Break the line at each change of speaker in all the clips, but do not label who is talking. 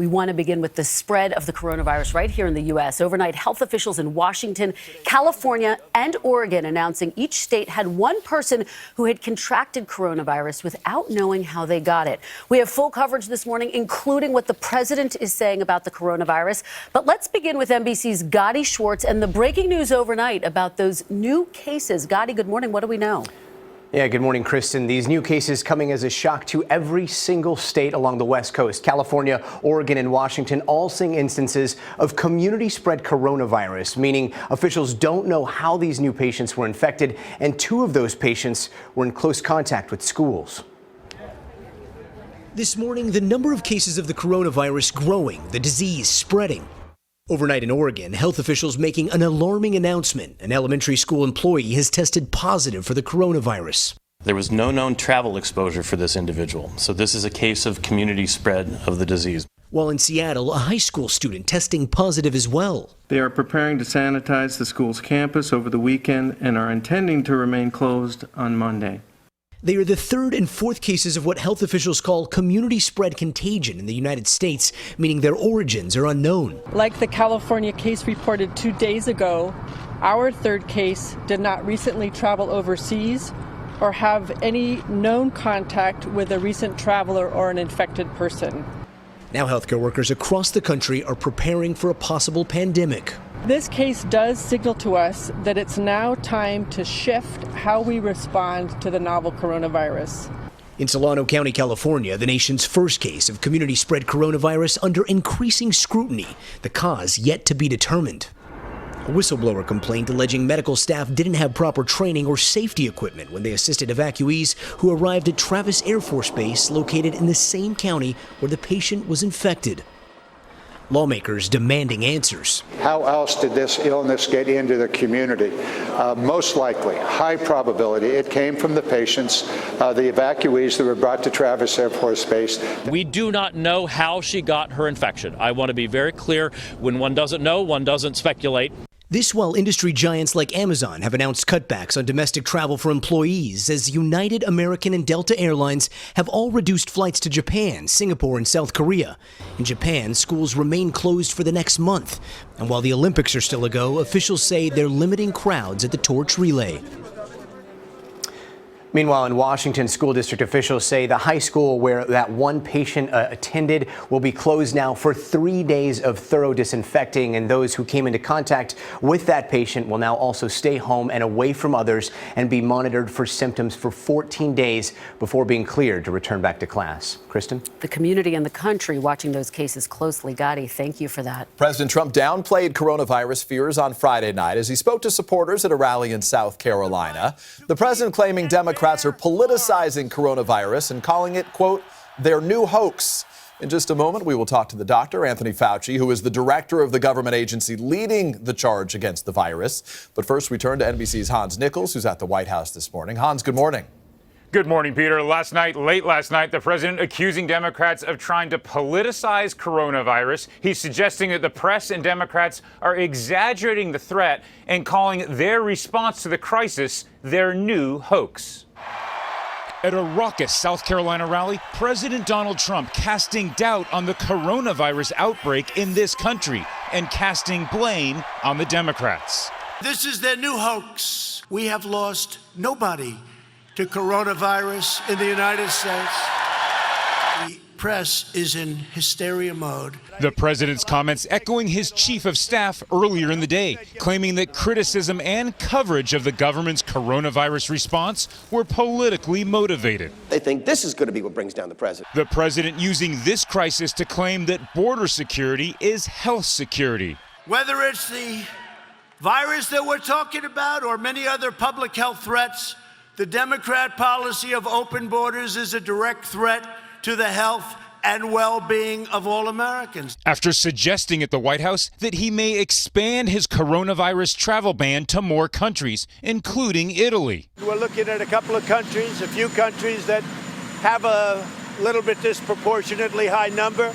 We want to begin with the spread of the coronavirus right here in the U.S. Overnight, health officials in Washington, California, and Oregon announcing each state had one person who had contracted coronavirus without knowing how they got it. We have full coverage this morning, including what the president is saying about the coronavirus. But let's begin with NBC's Gadi Schwartz and the breaking news overnight about those new cases. Gadi, good morning. What do we know?
Yeah, good morning, Kristen. These new cases coming as a shock to every single state along the West Coast. California, Oregon, and Washington all seeing instances of community-spread coronavirus, meaning officials don't know how these new patients were infected, and 2 of those patients were in close contact with schools.
This morning, the number of cases of the coronavirus growing, the disease spreading. Overnight in Oregon, health officials making an alarming announcement. An elementary school employee has tested positive for the coronavirus.
There was no known travel exposure for this individual, so this is a case of community spread of the disease.
While in Seattle, a high school student testing positive as well.
They are preparing to sanitize the school's campus over the weekend and are intending to remain closed on Monday.
They are the 3rd and 4th cases of what health officials call community-spread contagion in the United States, meaning their origins are unknown.
Like the California case reported 2 days ago, our 3rd case did not recently travel overseas or have any known contact with a recent traveler or an infected person.
Now healthcare workers across the country are preparing for a possible pandemic.
This case does signal to us that it's now time to shift how we respond to the novel coronavirus.
In Solano County, California, the nation's first case of community-spread coronavirus under increasing scrutiny, the cause yet to be determined. A whistleblower complaint alleging medical staff didn't have proper training or safety equipment when they assisted evacuees who arrived at Travis Air Force Base located in the same county where the patient was infected. Lawmakers demanding answers.
How else did this illness get into the community? Most likely, high probability, it came from the patients, the evacuees that were brought to Travis Air Force Base.
We do not know how she got her infection. I want to be very clear. When one doesn't know, one doesn't speculate.
This while industry giants like Amazon have announced cutbacks on domestic travel for employees, as United, American, and Delta Airlines have all reduced flights to Japan, Singapore, and South Korea. In Japan, schools remain closed for the next month. And while the Olympics are still a go, officials say they're limiting crowds at the torch relay.
Meanwhile, in Washington, school district officials say the high school where that one patient attended will be closed now for 3 days of thorough disinfecting, and those who came into contact with that patient will now also stay home and away from others and be monitored for symptoms for 14 days before being cleared to return back to class. Kristen?
The community and the country watching those cases closely. Gadi, thank you for that.
President Trump downplayed coronavirus fears on Friday night as he spoke to supporters at a rally in South Carolina. The president claiming Democrats are politicizing coronavirus and calling it, quote, their new hoax. In just a moment, we will talk to the doctor, Anthony Fauci, who is the director of the government agency leading the charge against the virus. But first, we turn to NBC's Hans Nichols, who's at the White House this morning. Hans, good morning.
Good morning, Peter. Late last night, the president accusing Democrats of trying to politicize coronavirus. He's suggesting that the press and Democrats are exaggerating the threat and calling their response to the crisis their new hoax.
At a raucous South Carolina rally, President Donald Trump casting doubt on the coronavirus outbreak in this country and casting blame on the Democrats.
This is their new hoax. We have lost nobody to coronavirus in the United States. The press is in hysteria mode.
The president's comments echoing his chief of staff earlier in the day, claiming that criticism and coverage of the government's coronavirus response were politically motivated.
They think this is going to be what brings down the president.
The president using this crisis to claim that border security is health security.
Whether it's the virus that we're talking about or many other public health threats, the Democrat policy of open borders is a direct threat to the health and well-being of all Americans.
After suggesting at the White House that he may expand his coronavirus travel ban to more countries, including Italy.
We're looking at a couple of countries, a few countries that have a little bit disproportionately high number.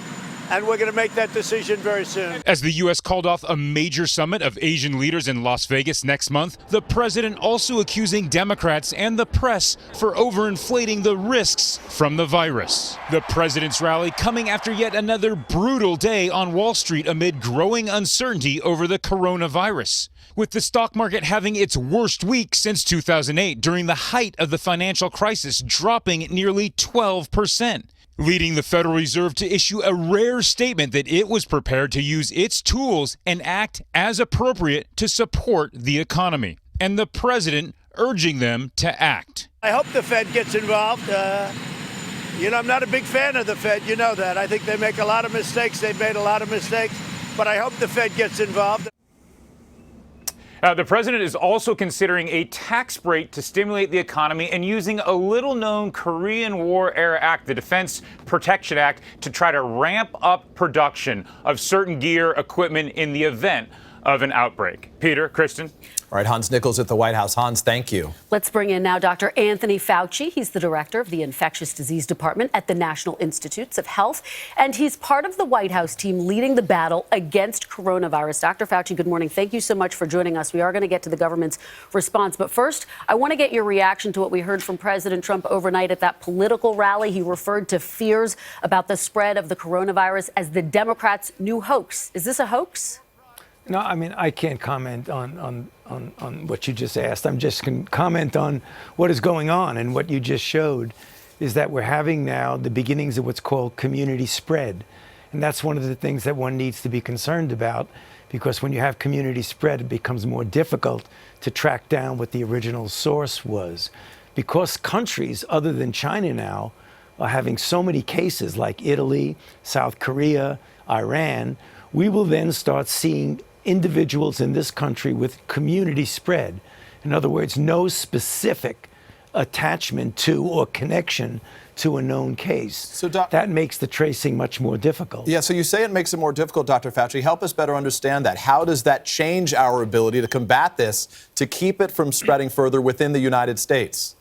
and we're going to make that decision very soon.
As the U.S. called off a major summit of Asian leaders in Las Vegas next month, the president also accusing Democrats and the press for overinflating the risks from the virus. The president's rally coming after yet another brutal day on Wall Street amid growing uncertainty over the coronavirus, with the stock market having its worst week since 2008 during the height of the financial crisis, dropping nearly 12%. Leading the Federal Reserve to issue a rare statement that it was prepared to use its tools and act as appropriate to support the economy. And the president urging them to act.
I hope the Fed gets involved. I'm not a big fan of the Fed. You know that. I think they make a lot of mistakes. They've made a lot of mistakes. But I hope the Fed gets involved.
The president is also considering a tax break to stimulate the economy and using a little-known Korean War-era act, the Defense Protection Act, to try to ramp up production of certain gear, equipment in the event of an outbreak. Peter, Kristen.
All right, Hans Nichols at the White House. Hans, thank you.
Let's bring in now Dr. Anthony Fauci. He's the director of the Infectious Disease Department at the National Institutes of Health, and he's part of the White House team leading the battle against coronavirus. Dr. Fauci, good morning. Thank you so much for joining us. We are going to get to the government's response, but first, I want to get your reaction to what we heard from President Trump overnight at that political rally. He referred to fears about the spread of the coronavirus as the Democrats' new hoax. Is this a hoax?
No, I mean, I can't comment on what you just asked. I'm just going to comment on what is going on. And what you just showed is that we're having now the beginnings of what's called community spread. And that's one of the things that one needs to be concerned about, because when you have community spread, it becomes more difficult to track down what the original source was. Because countries other than China now are having so many cases like Italy, South Korea, Iran, we will then start seeing individuals in this country with community spread. In other words, no specific attachment to or connection to a known case. So that makes the tracing much more difficult.
Yeah, so you say it makes it more difficult, Dr. Fauci. Help us better understand that. How does that change our ability to combat this, to keep it from spreading further within the United States?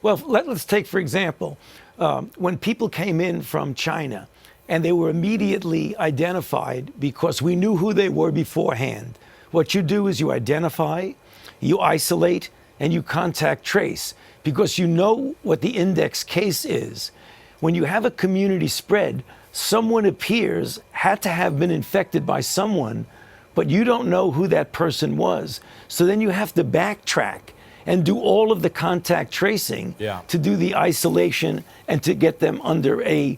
Well, let's take, for example, when people came in from China, and they were immediately identified because we knew who they were beforehand. What you do is you identify, you isolate, and you contact trace because you know what the index case is. When you have a community spread, someone appears, had to have been infected by someone, but you don't know who that person was. So then you have to backtrack and do all of the contact tracing to do the isolation and to get them under an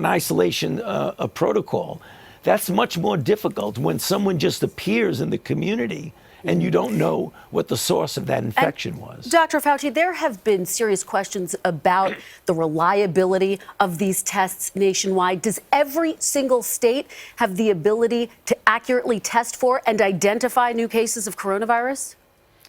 isolation a protocol. That's much more difficult when someone just appears in the community and you don't know what the source of that infection was.
Dr. Fauci, there have been serious questions about the reliability of these tests nationwide. Does every single state have the ability to accurately test for and identify new cases of coronavirus?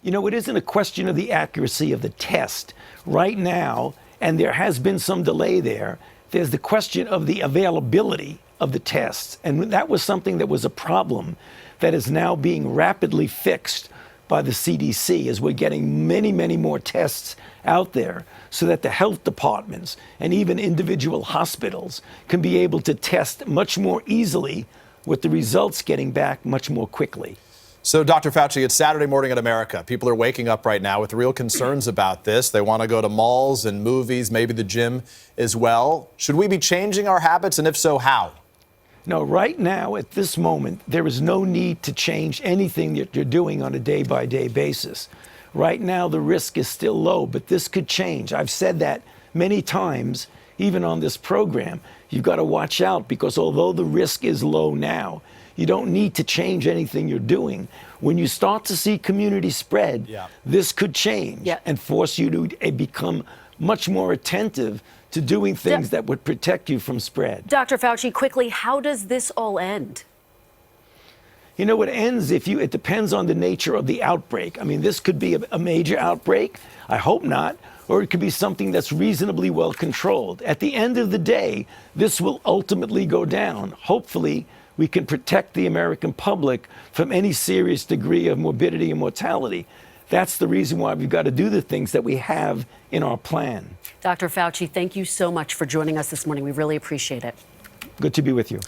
You know, it isn't a question of the accuracy of the test. Right now, and there has been some delay there, there's the question of the availability of the tests. And that was something that was a problem that is now being rapidly fixed by the CDC as we're getting many, many more tests out there so that the health departments and even individual hospitals can be able to test much more easily with the results getting back much more quickly.
So, Dr. Fauci, it's Saturday morning in America. People are waking up right now with real concerns about this. They want to go to malls and movies, maybe the gym as well. Should we be changing our habits, and if so, how?
No, right now, at this moment, there is no need to change anything that you're doing on a day-by-day basis. Right now, the risk is still low, but this could change. I've said that many times, even on this program. You've got to watch out because although the risk is low now, you don't need to change anything you're doing. When you start to see community spread, this could change and force you to become much more attentive to doing things that would protect you from spread.
Dr. Fauci, quickly, how does this all end?
You know, it ends it depends on the nature of the outbreak. I mean, this could be a major outbreak. I hope not. Or it could be something that's reasonably well controlled. At the end of the day, this will ultimately go down. Hopefully, we can protect the American public from any serious degree of morbidity and mortality. That's the reason why we've got to do the things that we have in our plan.
Dr. Fauci, thank you so much for joining us this morning. We really appreciate it.
Good to be with you.